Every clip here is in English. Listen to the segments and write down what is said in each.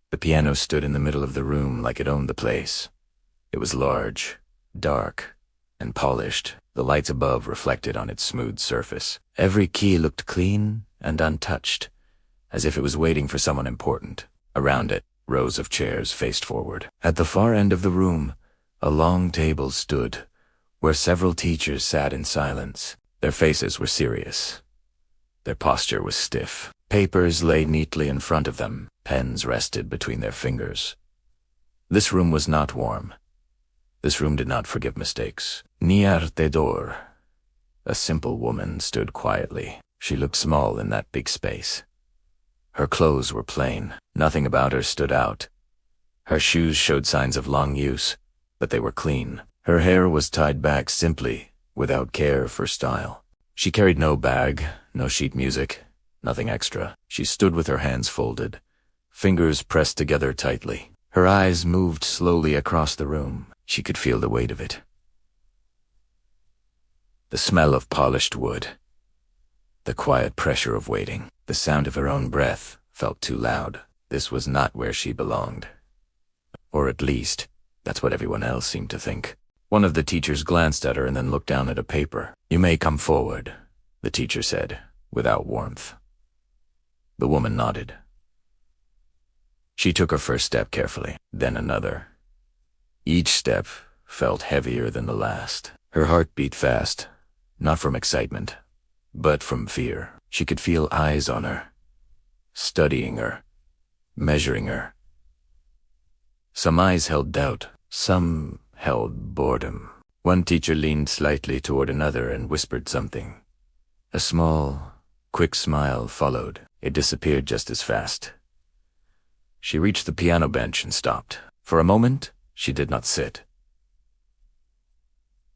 The piano stood in the middle of the room like it owned the place. It was large, dark, and polished, the lights above reflected on its smooth surface. Every key looked clean and untouched, as if it was waiting for someone important. Around it, rows of chairs faced forward. At the far end of the room, a long table stood, where several teachers sat in silence. Their faces were serious. Their posture was stiff. Papers lay neatly in front of them. Pens rested between their fingers. This room was not warm. This room did not forgive mistakes. Niartedor, a simple woman, stood quietly. She looked small in that big space. Her clothes were plain. Nothing about her stood out. Her shoes showed signs of long use, but they were clean. Her hair was tied back simply, without care for style. She carried no bag, no sheet music, nothing extra. She stood with her hands folded, fingers pressed together tightly. Her eyes moved slowly across the room. She could feel the weight of it. The smell of polished wood. The quiet pressure of waiting. The sound of her own breath felt too loud. This was not where she belonged. Or at least, that's what everyone else seemed to think. One of the teachers glanced at her and then looked down at a paper. "You may come forward," the teacher said, without warmth. The woman nodded. She took her first step carefully, then another. Each step felt heavier than the last. Her heart beat fast, not from excitement, but from fear. She could feel eyes on her, studying her, measuring her. Some eyes held doubt, some held boredom. One teacher leaned slightly toward another and whispered something. A small, quick smile followed. It disappeared just as fast. She reached the piano bench and stopped. For a moment, she did not sit.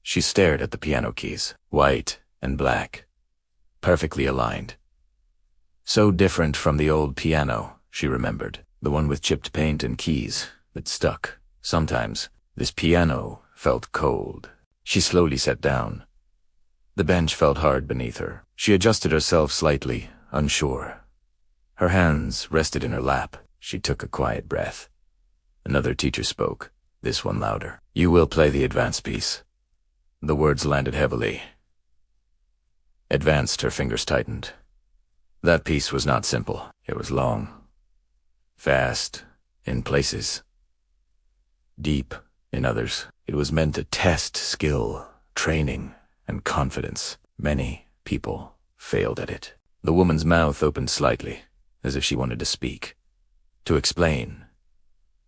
She stared at the piano keys, white and black, perfectly aligned. So different from the old piano, she remembered, the one with chipped paint and keys that stuck. Sometimes, this piano felt cold. She slowly sat down. The bench felt hard beneath her. She adjusted herself slightly, unsure. Her hands rested in her lap. She took a quiet breath. Another teacher spoke, this one louder. "You will play the advanced piece." The words landed heavily. Advanced, her fingers tightened. That piece was not simple. It was long, fast in places, deep in others. It was meant to test skill, training, and confidence. Many people failed at it. The woman's mouth opened slightly, as if she wanted to speak, to explain,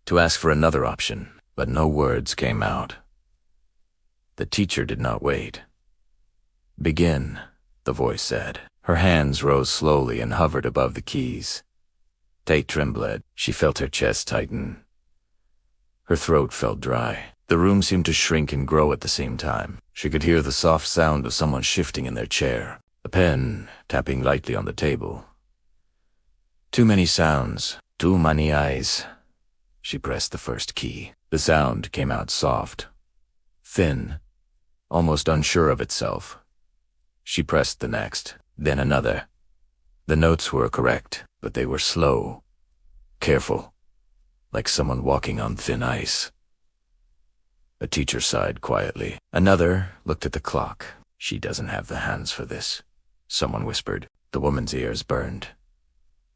to ask for another option, but no words came out. The teacher did not wait. "Begin," the voice said. Her hands rose slowly and hovered above the keys. Tate trembled. She felt her chest tighten. Her throat felt dry. The room seemed to shrink and grow at the same time. She could hear the soft sound of someone shifting in their chair, a pen tapping lightly on the table. Too many sounds, too many eyes. She pressed the first key. The sound came out soft, thin, almost unsure of itself. She pressed the next, then another. The notes were correct, but they were slow, careful, like someone walking on thin ice. A teacher sighed quietly. Another looked at the clock. "She doesn't have the hands for this," someone whispered. The woman's ears burned.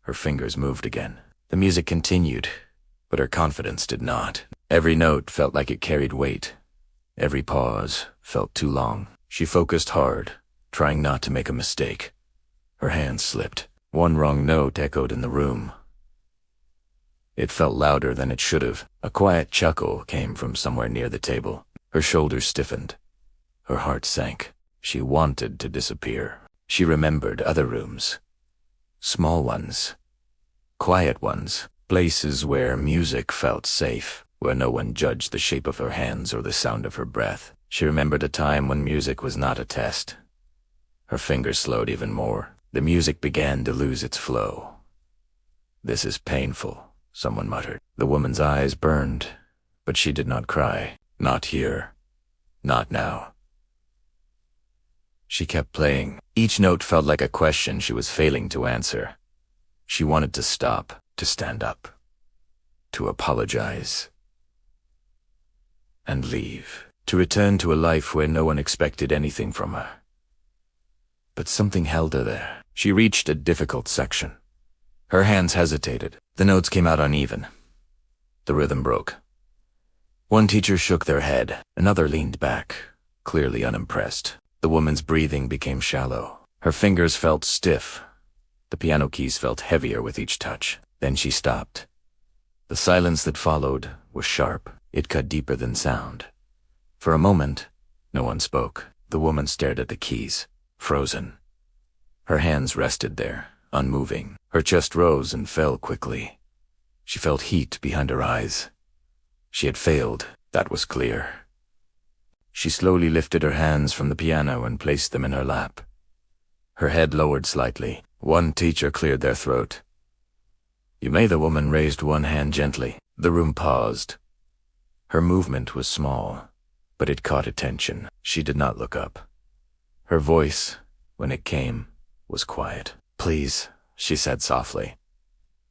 Her fingers moved again. The music continued, but her confidence did not. Every note felt like it carried weight. Every pause felt too long. She focused hard, trying not to make a mistake. Her hands slipped. One wrong note echoed in the room. It felt louder than it should have. A quiet chuckle came from somewhere near the table. Her shoulders stiffened. Her heart sank. She wanted to disappear. She remembered other rooms. Small ones. Quiet ones. Places where music felt safe, where no one judged the shape of her hands or the sound of her breath. She remembered a time when music was not a test. Her fingers slowed even more. The music began to lose its flow. "This is painful," someone muttered. The woman's eyes burned, but she did not cry. Not here. Not now. She kept playing. Each note felt like a question she was failing to answer. She wanted to stop, to stand up. to apologize, and leave, to return to a life where no one expected anything from her. But something held her there. She reached a difficult section. Her hands hesitated. The notes came out uneven. The rhythm broke. One teacher shook their head. Another leaned back, clearly unimpressed. The woman's breathing became shallow. Her fingers felt stiff. The piano keys felt heavier with each touch. Then she stopped. The silence that followed was sharp. It cut deeper than sound. For a moment, no one spoke. The woman stared at the keys, frozen. Her hands rested there, unmoving. Her chest rose and fell quickly. She felt heat behind her eyes. She had failed, that was clear. She slowly lifted her hands from the piano and placed them in her lap. Her head lowered slightly. One teacher cleared their throat. "You may." The woman raised one hand gently. The room paused. Her movement was small, but it caught attention. She did not look up. Her voice, when it came, was quiet. "Please," she said softly.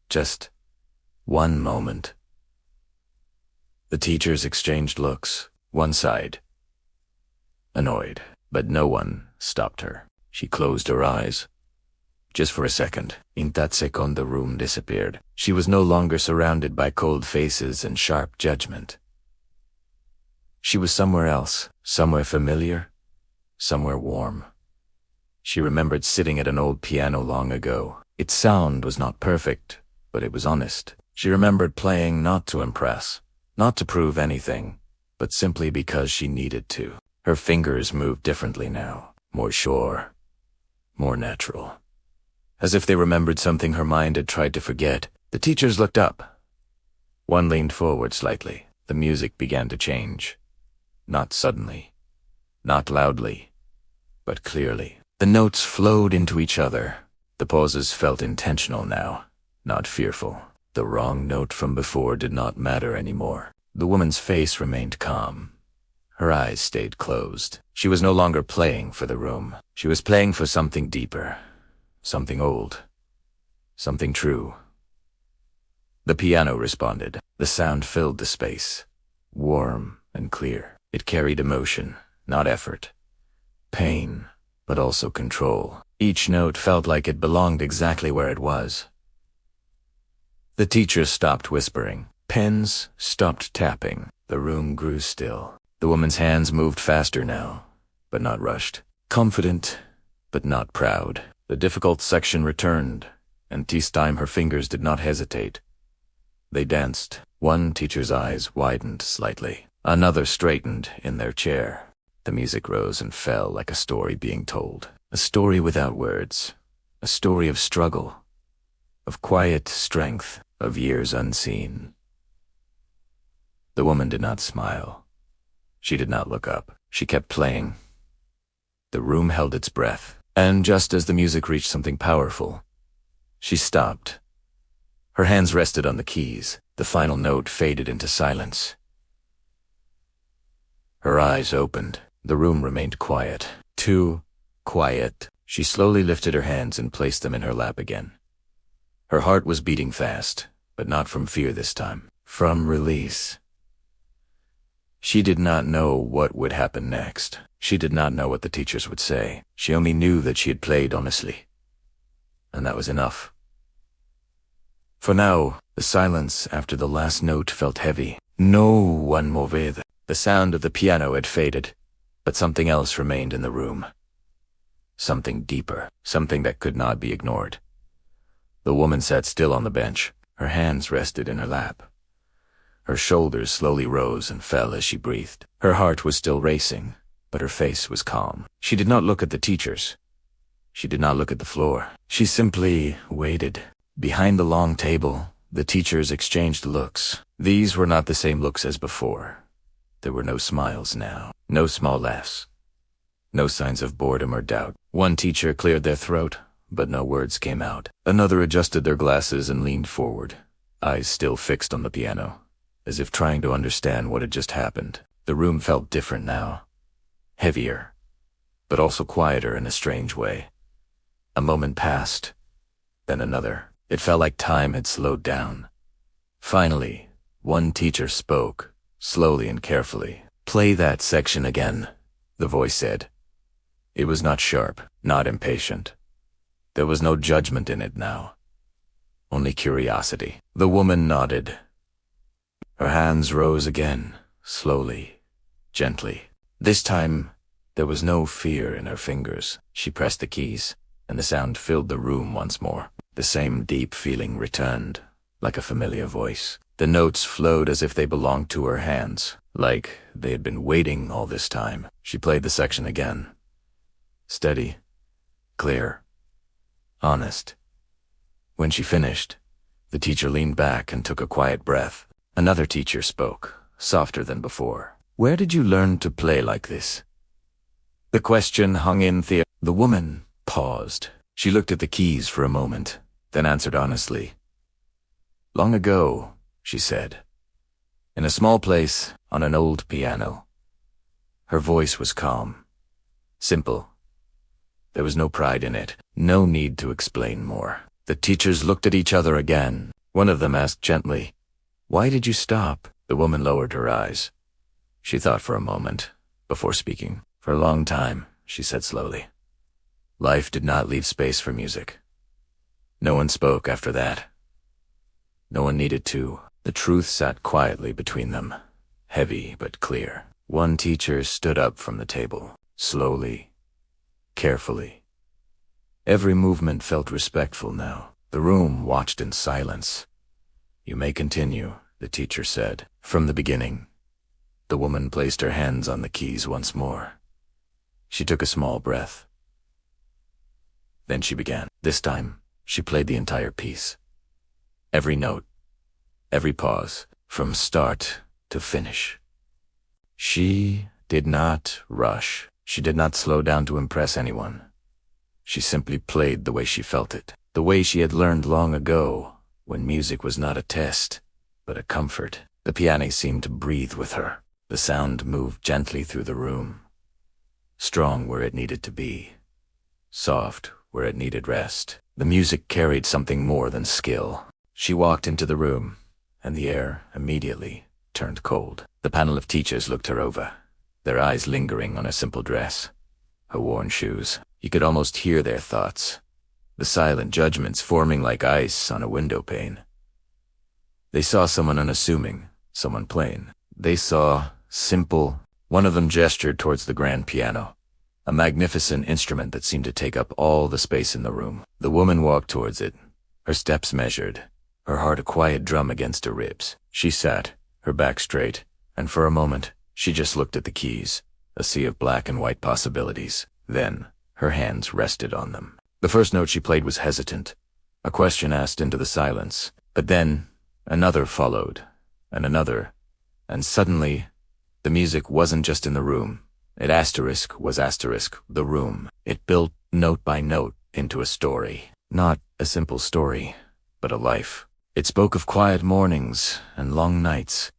"Just one moment." The teachers exchanged looks. One sighed, annoyed, but no one stopped her. She closed her eyes. Just for a second. In that second, the room disappeared. She was no longer surrounded by cold faces and sharp judgment. She was somewhere else, somewhere familiar, somewhere warm. She remembered sitting at an old piano long ago. Its sound was not perfect, but it was honest. She remembered playing not to impress, not to prove anything, but simply because she needed to. Her fingers moved differently now, more sure, more natural. As if they remembered something her mind had tried to forget, the teachers looked up. One leaned forward slightly. The music began to change. Not suddenly, not loudly, but clearly. The notes flowed into each other. The pauses felt intentional now, not fearful. The wrong note from before did not matter anymore. The woman's face remained calm. Her eyes stayed closed. She was no longer playing for the room. She was playing for something deeper, something old, something true. The piano responded. The sound filled the space, warm and clear. It carried emotion, not effort. Pain, but also control. Each note felt like it belonged exactly where it was. The teachers stopped whispering. Pens stopped tapping. The room grew still. The woman's hands moved faster now, but not rushed. Confident, but not proud. The difficult section returned, and this time her fingers did not hesitate. They danced. One teacher's eyes widened slightly. Another straightened in their chair. The music rose and fell like a story being told. A story without words. A story of struggle, of quiet strength, of years unseen. The woman did not smile. She did not look up. She kept playing. The room held its breath, and just as the music reached something powerful, she stopped. Her hands rested on the keys. The final note faded into silence. Her eyes opened. The room remained quiet. Too quiet. She slowly lifted her hands and placed them in her lap again. Her heart was beating fast, but not from fear this time. From release. She did not know what would happen next. She did not know what the teachers would say. She only knew that she had played honestly. And that was enough. For now, the silence after the last note felt heavy. No one moved. The sound of the piano had faded, but something else remained in the room. Something deeper, something that could not be ignored. The woman sat still on the bench. Her hands rested in her lap. Her shoulders slowly rose and fell as she breathed. Her heart was still racing, but her face was calm. She did not look at the teachers. She did not look at the floor. She simply waited. Behind the long table, the teachers exchanged looks. These were not the same looks as before. There were no smiles now, no small laughs, no signs of boredom or doubt. One teacher cleared their throat, but no words came out. Another adjusted their glasses and leaned forward, eyes still fixed on the piano, as if trying to understand what had just happened. The room felt different now, heavier, but also quieter in a strange way. A moment passed, then another. It felt like time had slowed down. Finally, One teacher spoke, slowly and carefully. "Play that section again," the voice said. It was not sharp, not impatient. There was no judgment in it now. Only curiosity. The woman nodded. Her hands rose again, slowly, gently. This time, there was no fear in her fingers. She pressed the keys, and the sound filled the room once more. The same deep feeling returned, like a familiar voice. The notes flowed as if they belonged to her hands, like they had been waiting all this time. She played the section again. Steady, clear, honest. When she finished, the teacher leaned back and took a quiet breath. Another teacher spoke, softer than before. "Where did you learn to play like this?" The question hung in the air. The woman paused. She looked at the keys for a moment, then answered honestly. "Long ago," she said, "in a small place on an old piano." Her voice was calm, simple. There was no pride in it, no need to explain more. The teachers looked at each other again. One of them asked gently, "Why did you stop?" The woman lowered her eyes. She thought for a moment, before speaking. "For a long time," she said slowly. "Life did not leave space for music. No one spoke after that. No one needed to." The truth sat quietly between them, heavy but clear. One teacher stood up from the table, slowly, carefully. Every movement felt respectful now. The room watched in silence. "You may continue," the teacher said. From the beginning, the woman placed her hands on the keys once more. She took a small breath. Then she began. This time, she played the entire piece. Every note, every pause, from start to finish. She did not rush. She did not slow down to impress anyone. She simply played the way she felt it, the way she had learned long ago, when music was not a test, but a comfort. The piano seemed to breathe with her. The sound moved gently through the room, strong where it needed to be, soft where it needed rest. The music carried something more than skill. She walked into the room, and the air immediately turned cold. The panel of teachers looked her over, their eyes lingering on her simple dress, her worn shoes. You could almost hear their thoughts, the silent judgments forming like ice on a window pane. They saw someone unassuming, someone plain. They saw simple. One of them gestured towards the grand piano, a magnificent instrument that seemed to take up all the space in the room. The woman walked towards it, her steps measured, her heart a quiet drum against her ribs. She sat, her back straight, and for a moment, she just looked at the keys, a sea of black and white possibilities. Then, her hands rested on them. The first note she played was hesitant, a question asked into the silence. But then, another followed, and another, and suddenly, the music wasn't just in the room. It was the room. It built note by note into a story. Not a simple story, but a life. It spoke of quiet mornings and long nights,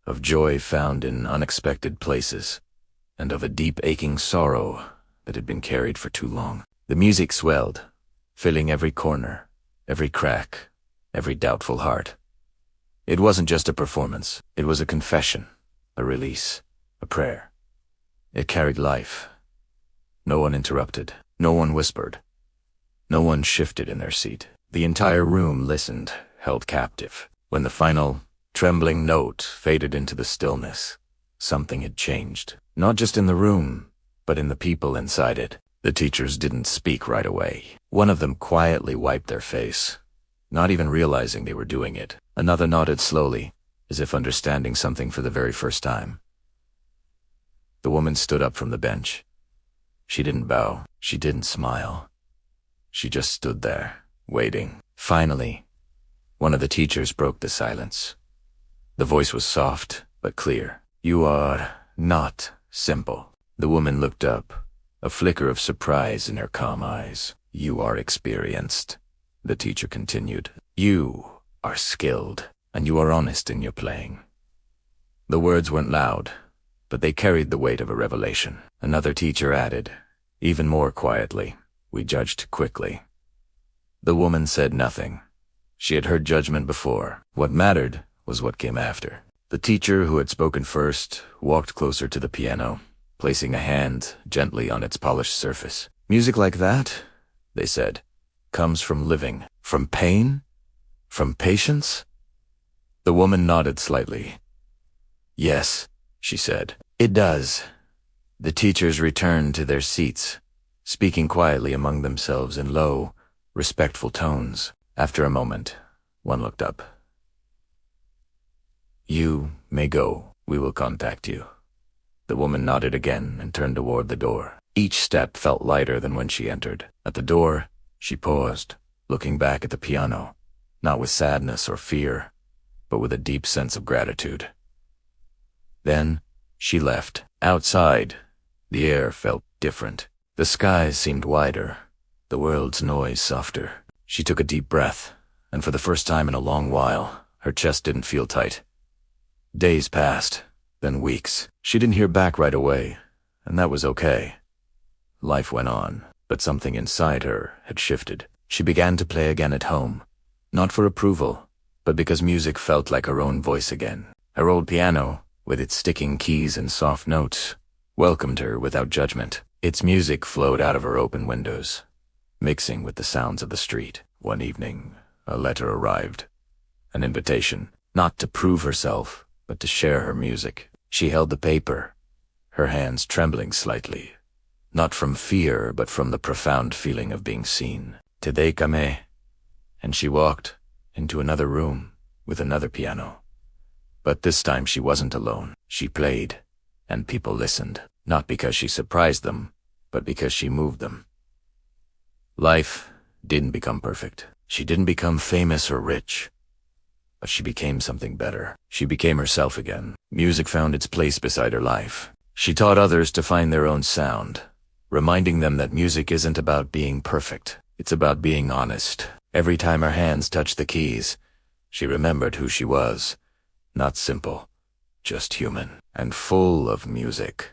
of joy found in unexpected places, and of a deep aching sorrow that had been carried for too long. The music swelled, filling every corner, every crack, every doubtful heart. It wasn't just a performance. It was a confession, a release, a prayer. It carried life. No one interrupted. No one whispered. No one shifted in their seat. The entire room listened, held captive. When the final, trembling note faded into the stillness, something had changed. Not just in the room, but in the people inside it. The teachers didn't speak right away. One of them quietly wiped their face, not even realizing they were doing it. Another nodded slowly, as if understanding something for the very first time. The woman stood up from the bench. She didn't bow. She didn't smile. She just stood there, waiting. Finally, one of the teachers broke the silence. The voice was soft, but clear. "You are not simple." The woman looked up, a flicker of surprise in her calm eyes. "You are experienced," the teacher continued. "You are skilled, and you are honest in your playing." The words weren't loud, but they carried the weight of a revelation. Another teacher added, even more quietly, "We judged quickly." The woman said nothing. She had heard judgment before. What mattered was what came after. The teacher who had spoken first walked closer to the piano, placing a hand gently on its polished surface. "Music like that," they said, "comes from living, from pain, from patience?" The woman nodded slightly. "Yes," she said, "it does." The teachers returned to their seats, speaking quietly among themselves in low, respectful tones. After a moment, one looked up. "You may go. We will contact you." The woman nodded again and turned toward the door. Each step felt lighter than when she entered. At the door, she paused, looking back at the piano, not with sadness or fear, but with a deep sense of gratitude. Then she left. Outside, the air felt different. The skies seemed wider, the world's noise softer. She took a deep breath, and for the first time in a long while, her chest didn't feel tight. Days passed, then weeks. She didn't hear back right away, and that was okay. Life went on, but something inside her had shifted. She began to play again at home, not for approval, but because music felt like her own voice again. Her old piano, with its sticking keys and soft notes, welcomed her without judgment. Its music flowed out of her open windows, mixing with the sounds of the street. One evening, a letter arrived. An invitation, not to prove herself, but to share her music. She held the paper, her hands trembling slightly, not from fear, but from the profound feeling of being seen. "Te kame," and she walked into another room with another piano. But this time she wasn't alone. She played, and people listened, not because she surprised them, but because she moved them. Life didn't become perfect. She didn't become famous or rich, but she became something better. She became herself again. Music found its place beside her life. She taught others to find their own sound, reminding them that music isn't about being perfect. It's about being honest. Every time her hands touched the keys, she remembered who she was. Not simple, just human, and full of music.